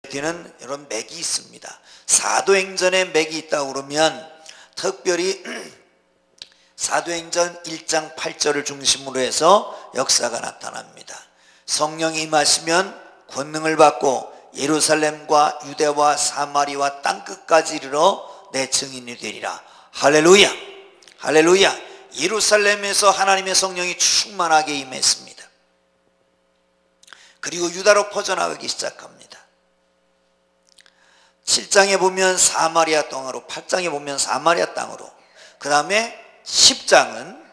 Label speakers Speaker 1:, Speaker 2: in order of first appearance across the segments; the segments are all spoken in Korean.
Speaker 1: 뒤는 이런 맥이 있습니다. 사도행전에 맥이 있다고 그러면 특별히 사도행전 1장 8절을 중심으로 해서 역사가 나타납니다. 성령이 임하시면 권능을 받고 예루살렘과 유대와 사마리와 땅끝까지 이르러 내 증인이 되리라. 할렐루야, 할렐루야. 예루살렘에서 하나님의 성령이 충만하게 임했습니다. 그리고 유다로 퍼져나가기 시작합니다. 7장에 보면 사마리아 땅으로, 8장에 보면 사마리아 땅으로, 그 다음에 10장은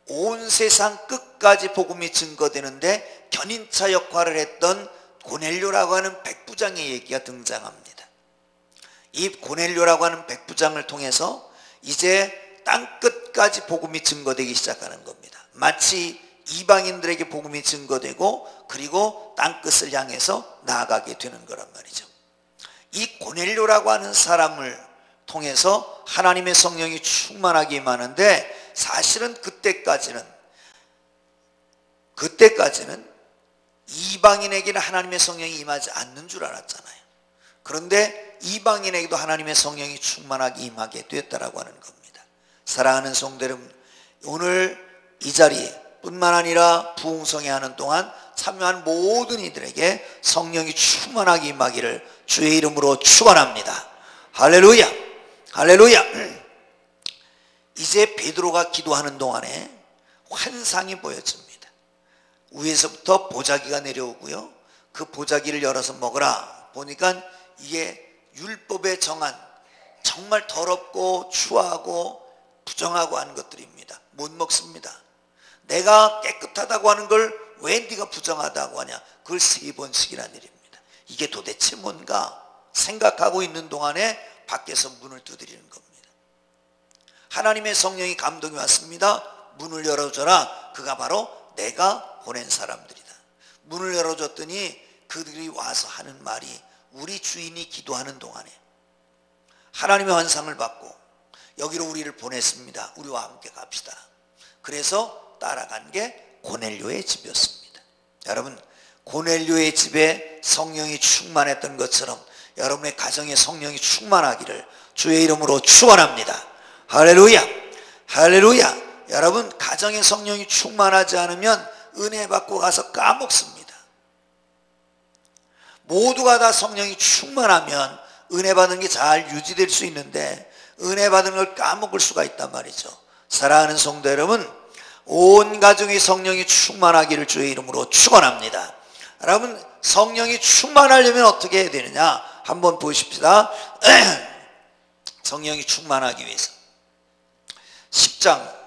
Speaker 1: 온 세상 끝까지 복음이 증거되는데 견인차 역할을 했던 고넬료라고 하는 백부장의 얘기가 등장합니다. 이 고넬료라고 하는 백부장을 통해서 이제 땅끝까지 복음이 증거되기 시작하는 겁니다. 마치 이방인들에게 복음이 증거되고 그리고 땅끝을 향해서 나아가게 되는 거란 말이죠. 이 고넬료라고 하는 사람을 통해서 하나님의 성령이 충만하게 임하는데, 사실은 그때까지는 이방인에게는 하나님의 성령이 임하지 않는 줄 알았잖아요. 그런데 이방인에게도 하나님의 성령이 충만하게 임하게 되었다라고 하는 겁니다. 사랑하는 성도 여러분, 오늘 이 자리에 뿐만 아니라 부흥성회 하는 동안 참여한 모든 이들에게 성령이 충만하게 임하기를 주의 이름으로 축원합니다. 할렐루야, 할렐루야. 이제 베드로가 기도하는 동안에 환상이 보여집니다. 위에서부터 보자기가 내려오고요, 그 보자기를 열어서 먹으라. 보니까 이게 율법에 정한 정말 더럽고 추하고 부정하고 하는 것들입니다. 못 먹습니다. 내가 깨끗하다고 하는 걸 왜 네가 부정하다고 하냐, 그걸 3번씩이라는 일입니다. 이게 도대체 뭔가 생각하고 있는 동안에 밖에서 문을 두드리는 겁니다. 하나님의 성령이 감동이 왔습니다. 문을 열어줘라. 그가 바로 내가 보낸 사람들이다. 문을 열어줬더니 그들이 와서 하는 말이, 우리 주인이 기도하는 동안에 하나님의 환상을 받고 여기로 우리를 보냈습니다. 우리와 함께 갑시다. 그래서 따라간 게 고넬료의 집이었습니다. 여러분, 고넬료의 집에 성령이 충만했던 것처럼 여러분의 가정에 성령이 충만하기를 주의 이름으로 축원합니다. 할렐루야, 할렐루야. 여러분, 가정에 성령이 충만하지 않으면 은혜 받고 가서 까먹습니다. 모두가 다 성령이 충만하면 은혜 받은 게 잘 유지될 수 있는데 은혜 받은 걸 까먹을 수가 있단 말이죠. 사랑하는 성도 여러분, 온 가정이 성령이 충만하기를 주의 이름으로 축원합니다. 여러분, 성령이 충만하려면 어떻게 해야 되느냐 한번 보십시다. 성령이 충만하기 위해서 10장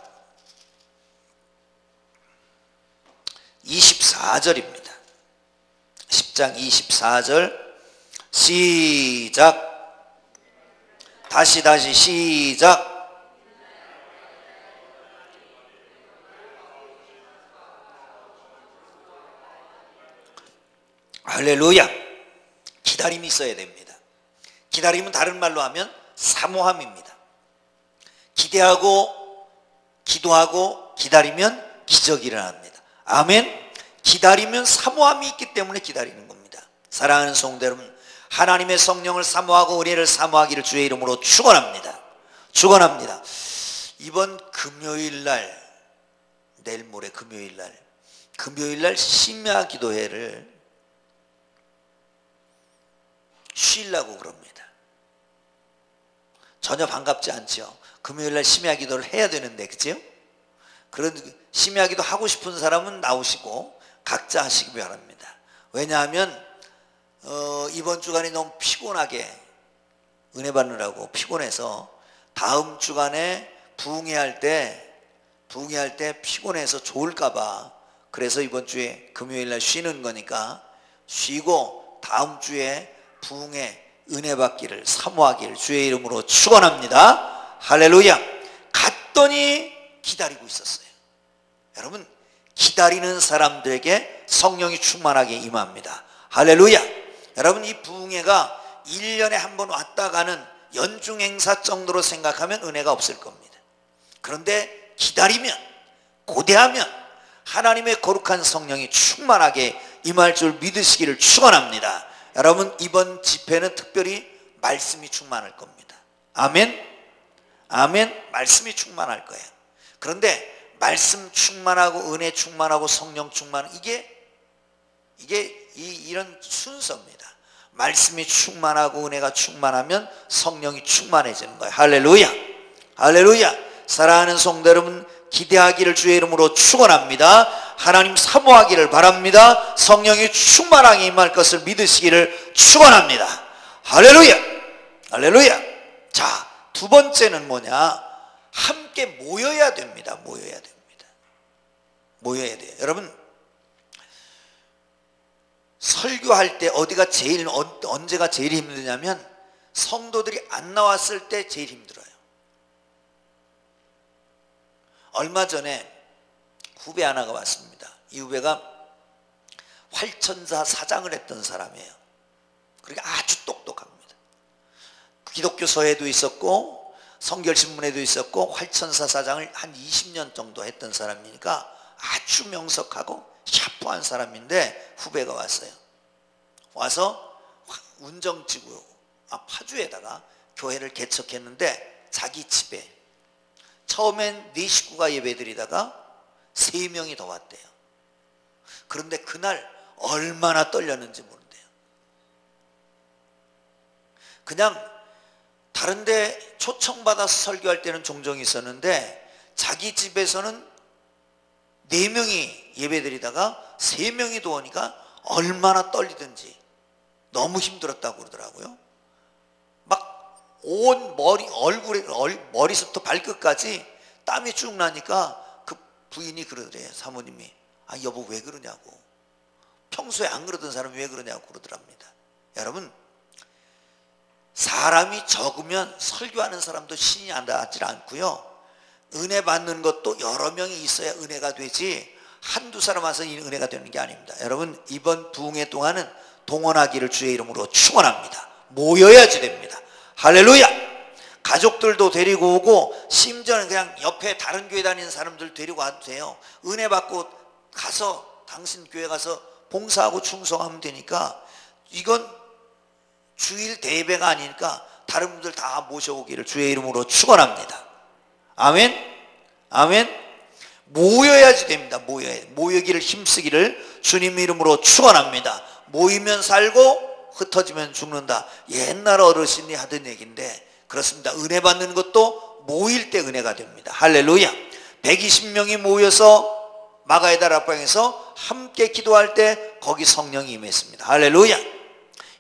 Speaker 1: 24절입니다. 10장 24절 시작. 다시 시작. 할렐루야. 기다림이 있어야 됩니다. 기다림은 다른 말로 하면 사모함입니다. 기대하고 기도하고 기다리면 기적이 일어납니다. 아멘. 기다리면 사모함이 있기 때문에 기다리는 겁니다. 사랑하는 성도 여러분, 하나님의 성령을 사모하고 은혜를 사모하기를 주의 이름으로 축원합니다. 축원합니다. 이번 금요일날, 내일 모레 금요일날 심야 기도회를 쉬려고 그럽니다. 전혀 반갑지 않죠. 금요일날 심야 기도를 해야 되는데, 그죠? 그런 심야 기도 하고 싶은 사람은 나오시고 각자 하시기 바랍니다. 왜냐하면 이번 주간이 너무 피곤하게 은혜 받느라고 피곤해서 다음 주간에 부흥회 할 때 피곤해서 좋을까봐, 그래서 이번 주에 금요일날 쉬는 거니까 쉬고 다음 주에 부흥회 은혜 받기를 사모하기를 주의 이름으로 축원합니다. 할렐루야. 갔더니 기다리고 있었어요. 여러분, 기다리는 사람들에게 성령이 충만하게 임합니다. 할렐루야. 여러분, 이 부흥회가 1년에 한 번 왔다 가는 연중 행사 정도로 생각하면 은혜가 없을 겁니다. 그런데 기다리면, 고대하면 하나님의 거룩한 성령이 충만하게 임할 줄 믿으시기를 축원합니다. 여러분 이번 집회는 특별히 말씀이 충만할 겁니다. 아멘. 아멘. 말씀이 충만할 거예요. 그런데 말씀 충만하고 은혜 충만하고 성령 충만, 이게 이런 순서입니다. 말씀이 충만하고 은혜가 충만하면 성령이 충만해지는 거예요. 할렐루야. 할렐루야. 사랑하는 성도 여러분, 기대하기를 주의 이름으로 축원합니다. 하나님 사모하기를 바랍니다. 성령이 충만하게 임할 것을 믿으시기를 축원합니다. 할렐루야. 할렐루야. 자, 두 번째는 뭐냐? 함께 모여야 됩니다. 모여야 됩니다. 모여야 돼요. 여러분, 설교할 때 언제가 제일 힘드냐면 성도들이 안 나왔을 때 제일 힘들어요. 얼마 전에 후배 하나가 왔습니다. 이 후배가 활천사 사장을 했던 사람이에요. 그러니까 아주 똑똑합니다. 기독교 서예도 있었고 성결신문에도 있었고 활천사 사장을 한 20년 정도 했던 사람이니까 아주 명석하고 샤프한 사람인데 후배가 왔어요. 와서 운정지구 파주에다가 교회를 개척했는데 자기 집에 처음엔 4 식구가 예배드리다가 3명이 더 왔대요. 그런데 그날 얼마나 떨렸는지 모른대요. 그냥 다른데 초청받아서 설교할 때는 종종 있었는데 자기 집에서는 4명이 예배드리다가 3명이 더 오니까 얼마나 떨리든지 너무 힘들었다고 그러더라고요. 막 온 머리부터 발끝까지 땀이 쭉 나니까 그 부인이 그러더래요. 사모님이, 여보 왜 그러냐고. 평소에 안 그러던 사람이 왜 그러냐고 그러더랍니다. 여러분, 사람이 적으면 설교하는 사람도 신이 나지 않고요, 은혜 받는 것도 여러 명이 있어야 은혜가 되지 한두 사람 와서 이 은혜가 되는 게 아닙니다. 여러분, 이번 부흥회 동안은 동원하기를 주의 이름으로 축원합니다. 모여야지 됩니다. 할렐루야. 가족들도 데리고 오고 심지어는 그냥 옆에 다른 교회 다니는 사람들 데리고 와도 돼요. 은혜 받고 가서 당신 교회 가서 봉사하고 충성하면 되니까, 이건 주일 대예배가 아니니까 다른 분들 다 모셔오기를 주의 이름으로 축원합니다. 아멘. 아멘. 모여야지 됩니다. 모여기를 힘쓰기를 주님 이름으로 축원합니다. 모이면 살고 흩어지면 죽는다. 옛날 어르신이 하던 얘기인데 그렇습니다. 은혜 받는 것도 모일 때 은혜가 됩니다. 할렐루야. 120명이 모여서 마가의 다락방에서 함께 기도할 때 거기 성령이 임했습니다. 할렐루야.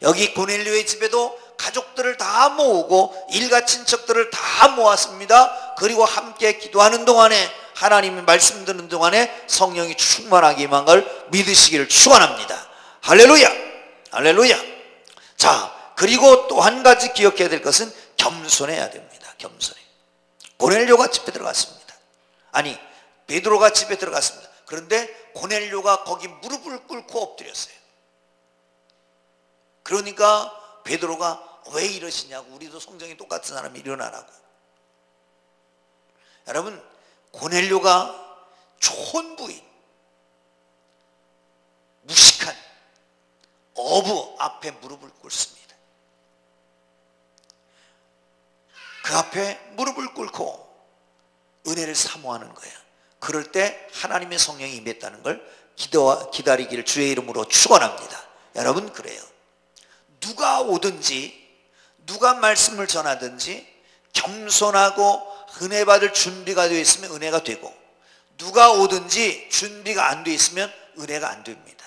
Speaker 1: 여기 고넬료의 집에도 가족들을 다 모으고 일가 친척들을 다 모았습니다. 그리고 함께 기도하는 동안에, 하나님이 말씀 듣는 동안에 성령이 충만하게 임한 걸 믿으시기를 축원합니다. 할렐루야. 할렐루야. 자, 그리고 또 한 가지 기억해야 될 것은 겸손해야 됩니다. 겸손해. 고넬료가 집에 들어갔습니다. 아니, 베드로가 집에 들어갔습니다. 그런데 고넬료가 거기 무릎을 꿇고 엎드렸어요. 그러니까 베드로가 왜 이러시냐고, 우리도 성정이 똑같은 사람이 일어나라고. 여러분, 고넬료가 촌부인, 무식한 어부 앞에 무릎을 꿇습니다. 그 앞에 무릎을 꿇고 은혜를 사모하는 거예요. 그럴 때 하나님의 성령이 임했다는 걸 기다리기를 주의 이름으로 축원합니다. 여러분, 그래요. 누가 오든지 누가 말씀을 전하든지 겸손하고 은혜 받을 준비가 되어 있으면 은혜가 되고, 누가 오든지 준비가 안 되어 있으면 은혜가 안 됩니다.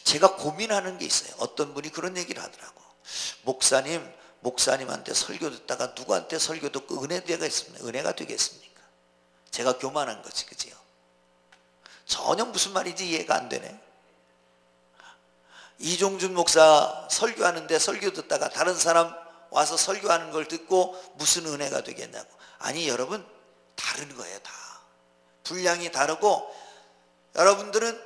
Speaker 1: 제가 고민하는 게 있어요. 어떤 분이 그런 얘기를 하더라고. 목사님한테 설교 듣다가 누구한테 설교 듣고 은혜가 되겠습니까? 제가 교만한 거지, 그지요? 전혀 무슨 말인지 이해가 안 되네. 이종준 목사 설교하는데 설교 듣다가 다른 사람 와서 설교하는 걸 듣고 무슨 은혜가 되겠냐고. 아니, 여러분, 다른 거예요. 다 분량이 다르고, 여러분들은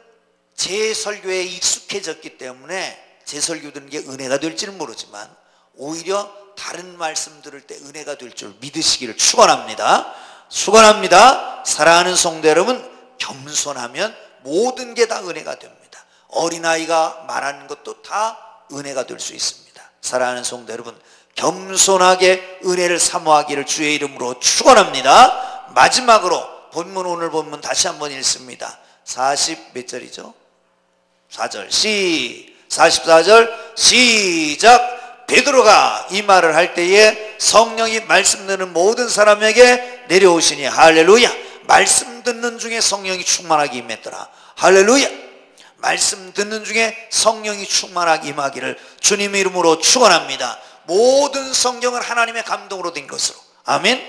Speaker 1: 제 설교에 익숙해졌기 때문에 제 설교 듣는 게 은혜가 될지는 모르지만 오히려 다른 말씀 들을 때 은혜가 될 줄 믿으시기를 축원합니다. 축원합니다. 사랑하는 성도 여러분, 겸손하면 모든 게 다 은혜가 됩니다. 어린아이가 말하는 것도 다 은혜가 될 수 있습니다. 사랑하는 성도 여러분, 겸손하게 은혜를 사모하기를 주의 이름으로 축원합니다. 마지막으로 본문, 오늘 본문 다시 한번 읽습니다. 40 몇 절이죠? 4절 44절 시작. 베드로가 이 말을 할 때에 성령이 말씀 듣는 모든 사람에게 내려오시니 할렐루야. 말씀 듣는 중에 성령이 충만하게 임했더라. 할렐루야. 말씀 듣는 중에 성령이 충만하게 임하기를 주님의 이름으로 축원합니다. 모든 성경은 하나님의 감동으로 된 것으로, 아멘.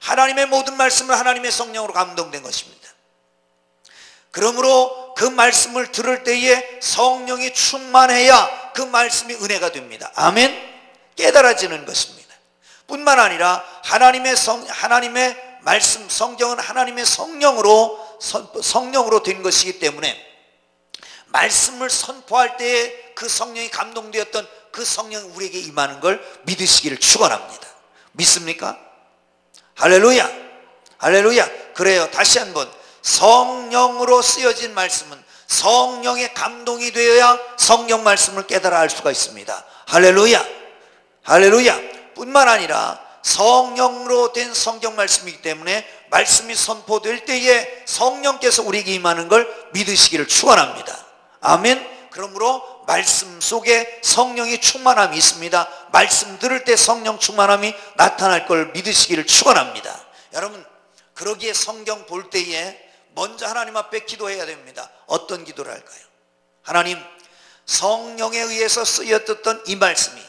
Speaker 1: 하나님의 모든 말씀은 하나님의 성령으로 감동된 것입니다. 그러므로 그 말씀을 들을 때에 성령이 충만해야 그 말씀이 은혜가 됩니다. 아멘. 깨달아지는 것입니다. 뿐만 아니라 하나님의 말씀, 성경은 하나님의 성령으로 된 것이기 때문에 말씀을 선포할 때에 그 성령이 감동되었던 그 성령이 우리에게 임하는 걸 믿으시기를 축원합니다. 믿습니까? 할렐루야. 할렐루야. 그래요. 다시 한번, 성령으로 쓰여진 말씀은 성령의 감동이 되어야 성경 말씀을 깨달아 알 수가 있습니다. 할렐루야. 할렐루야. 뿐만 아니라 성령으로 된 성경 말씀이기 때문에 말씀이 선포될 때에 성령께서 우리에게 임하는 걸 믿으시기를 축원합니다. 아멘. 그러므로 말씀 속에 성령이 충만함이 있습니다. 말씀 들을 때 성령 충만함이 나타날 걸 믿으시기를 축원합니다. 여러분, 그러기에 성경 볼 때에 먼저 하나님 앞에 기도해야 됩니다. 어떤 기도를 할까요? 하나님, 성령에 의해서 쓰여졌던 이 말씀이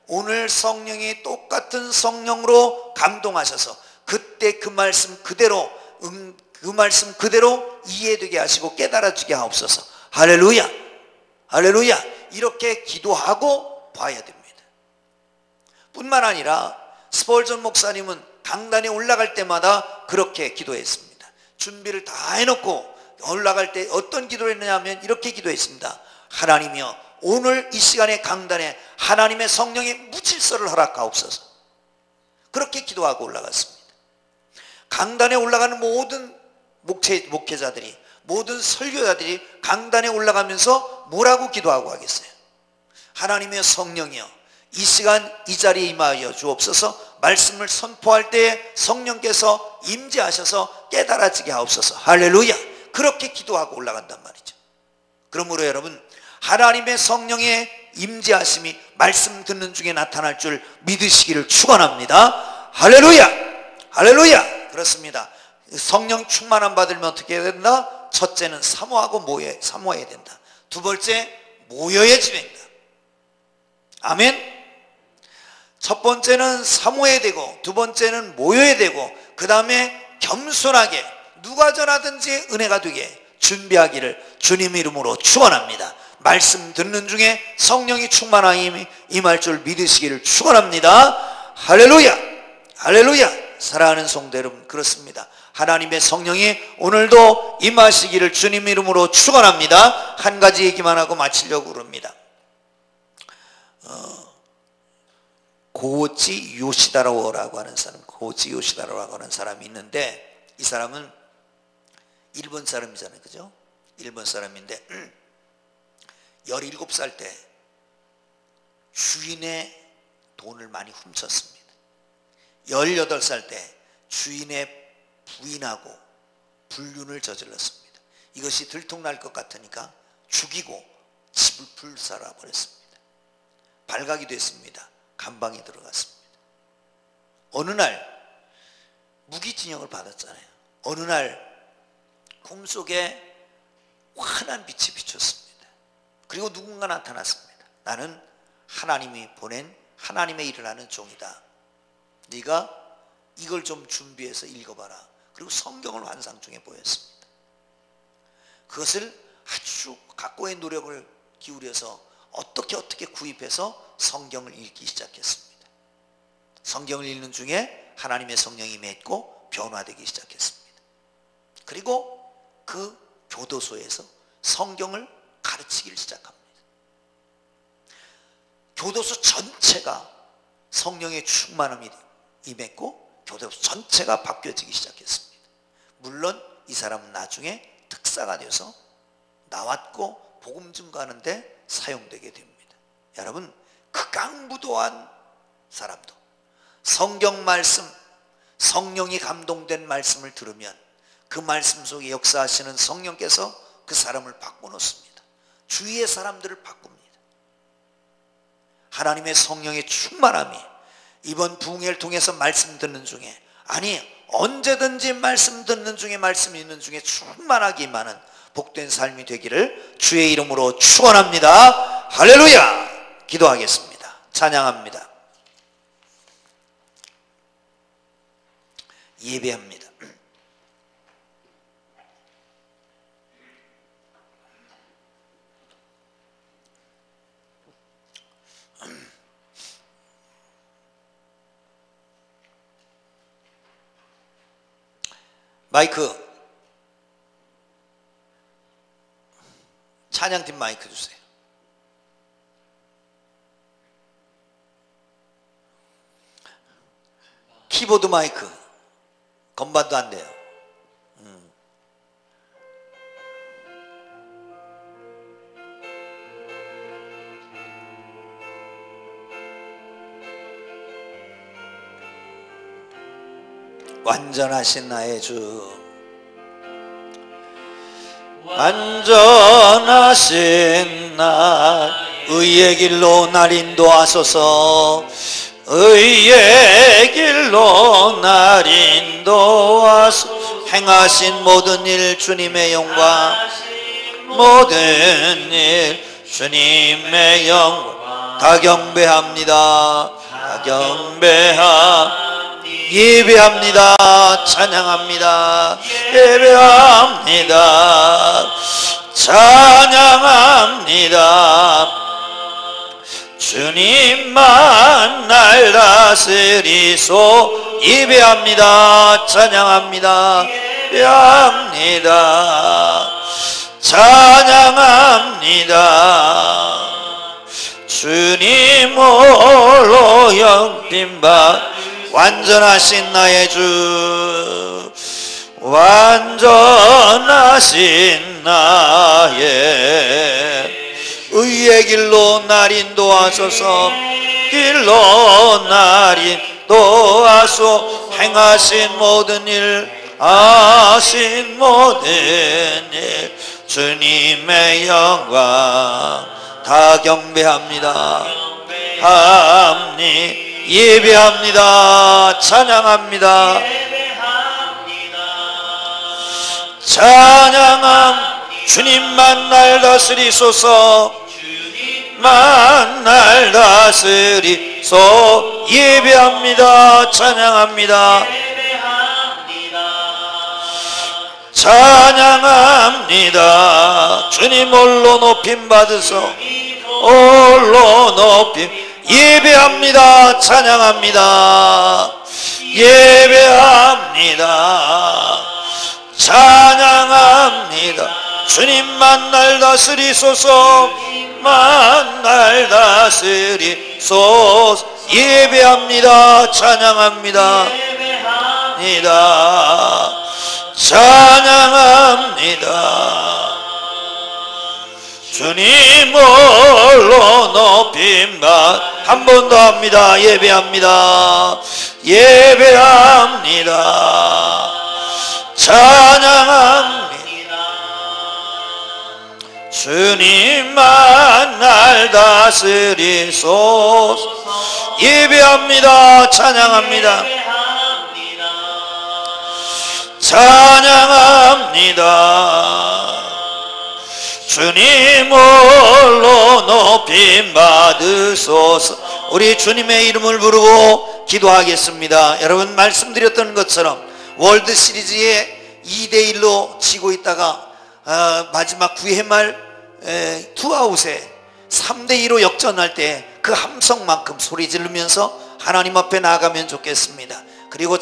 Speaker 1: 오늘 성령이 똑같은 성령으로 감동하셔서 그때 그 말씀 그대로 이해되게 하시고 깨달아지게 하옵소서. 할렐루야. 할렐루야. 이렇게 기도하고 봐야 됩니다. 뿐만 아니라 스펄전 목사님은 강단에 올라갈 때마다 그렇게 기도했습니다. 준비를 다 해놓고 올라갈 때 어떤 기도를 했느냐 하면 이렇게 기도했습니다. 하나님이여, 오늘 이 시간에 강단에 하나님의 성령의 무질서를 허락하옵소서. 그렇게 기도하고 올라갔습니다. 강단에 올라가는 모든 목회자들이, 모든 설교자들이 강단에 올라가면서 뭐라고 기도하고 하겠어요? 하나님의 성령이여, 이 시간 이 자리에 임하여 주옵소서. 말씀을 선포할 때에 성령께서 임재하셔서 깨달아지게 하옵소서. 할렐루야. 그렇게 기도하고 올라간단 말이죠. 그러므로 여러분, 하나님의 성령의 임재하심이 말씀 듣는 중에 나타날 줄 믿으시기를 축원합니다. 할렐루야. 할렐루야. 그렇습니다. 성령 충만함 받으면 어떻게 해야 된다? 첫째는 사모하고 사모해야 된다. 두 번째, 모여야지 된다. 아멘. 첫 번째는 사모해야 되고, 두 번째는 모여야 되고, 그 다음에 겸손하게 누가 전하든지 은혜가 되게 준비하기를 주님의 이름으로 축원합니다. 말씀 듣는 중에 성령이 충만하게 임할 줄 믿으시기를 축원합니다. 할렐루야. 할렐루야. 사랑하는 성도 여러분, 그렇습니다. 하나님의 성령이 오늘도 임하시기를 주님 이름으로 축원합니다. 한 가지 얘기만 하고 마치려고 그럽니다. 고치 요시다로라고 하는 사람이 있는데, 이 사람은 일본 사람이잖아요. 그죠? 일본 사람인데 17살 때 주인의 돈을 많이 훔쳤습니다. 18살 때 주인의 부인하고 불륜을 저질렀습니다. 이것이 들통날 것 같으니까 죽이고 집을 불살아 버렸습니다. 발각이 됐습니다. 감방에 들어갔습니다. 어느 날 무기징역을 받았잖아요. 어느 날 꿈속에 환한 빛이 비쳤습니다. 그리고 누군가 나타났습니다. 나는 하나님이 보낸 하나님의 일을 하는 종이다. 네가 이걸 좀 준비해서 읽어봐라. 그리고 성경을 환상 중에 보였습니다. 그것을 아주 각고의 노력을 기울여서 어떻게 구입해서 성경을 읽기 시작했습니다. 성경을 읽는 중에 하나님의 성령이 맺고 변화되기 시작했습니다. 그리고 그 교도소에서 성경을 가르치기를 시작합니다. 교도소 전체가 성령의 충만함이 임했고 교도소 전체가 바뀌어지기 시작했습니다. 물론 이 사람은 나중에 특사가 되어서 나왔고 복음 증거하는 데 사용되게 됩니다. 여러분, 극강무도한 사람도 성경 말씀, 성령이 감동된 말씀을 들으면 그 말씀 속에 역사하시는 성령께서 그 사람을 바꿔놓습니다. 주위의 사람들을 바꿉니다. 하나님의 성령의 충만함이 이번 부흥회를 통해서 말씀 듣는 중에, 아니 언제든지 말씀 듣는 중에, 말씀 있는 중에 충만하게 임하는 복된 삶이 되기를 주의 이름으로 축원합니다. 할렐루야. 기도하겠습니다. 찬양합니다. 예배합니다. 마이크, 찬양팀 마이크 주세요. 키보드 마이크, 건반도 안 돼요. 완전하신 나의 주, 완전하신 나, 의의 길로 날 인도하소서. 의의 길로 날 인도하소서. 행하신 모든 일 주님의 영광, 모든 일 주님의 영광 다 경배합니다. 다 경배합니다. 예배합니다. 찬양합니다. 예배합니다. 찬양합니다. 주님만 날 다스리소. 예배합니다. 찬양합니다. 예배합니다. 찬양합니다. 주님 홀로 영빈받 완전하신 나의 주, 완전하신 나의 의의 길로 날 인도하소서. 길로 날 인도하소. 행하신 모든 일, 하신 모든 일 주님의 영광 다 경배합니다. 합니 예배합니다. 찬양합니다. 찬양함. 주님만 날 다스리소서. 주님만 날 다스리소. 예배합니다. 찬양합니다. 찬양합니다. 주님 홀로 높임 받으소. 홀로 높임. 예배합니다. 찬양합니다. 예배합니다. 찬양합니다. 주님만 날 다스리소서. 만 날 다스리소서. 예배합니다. 찬양합니다. 찬양합니다. 주님 홀로 높임받. 한 번 더 합니다. 예배합니다. 예배합니다. 찬양합니다. 주님만 날 다스리소서. 예배합니다. 찬양합니다. 찬양합니다. 주님 홀로 높임 받으소서. 우리 주님의 이름을 부르고 기도하겠습니다. 여러분, 말씀드렸던 것처럼 월드 시리즈에 2대1로 지고 있다가 마지막 9회 말 투아웃에 3대2로 역전할 때 그 함성만큼 소리 지르면서 하나님 앞에 나가면 좋겠습니다. 그리고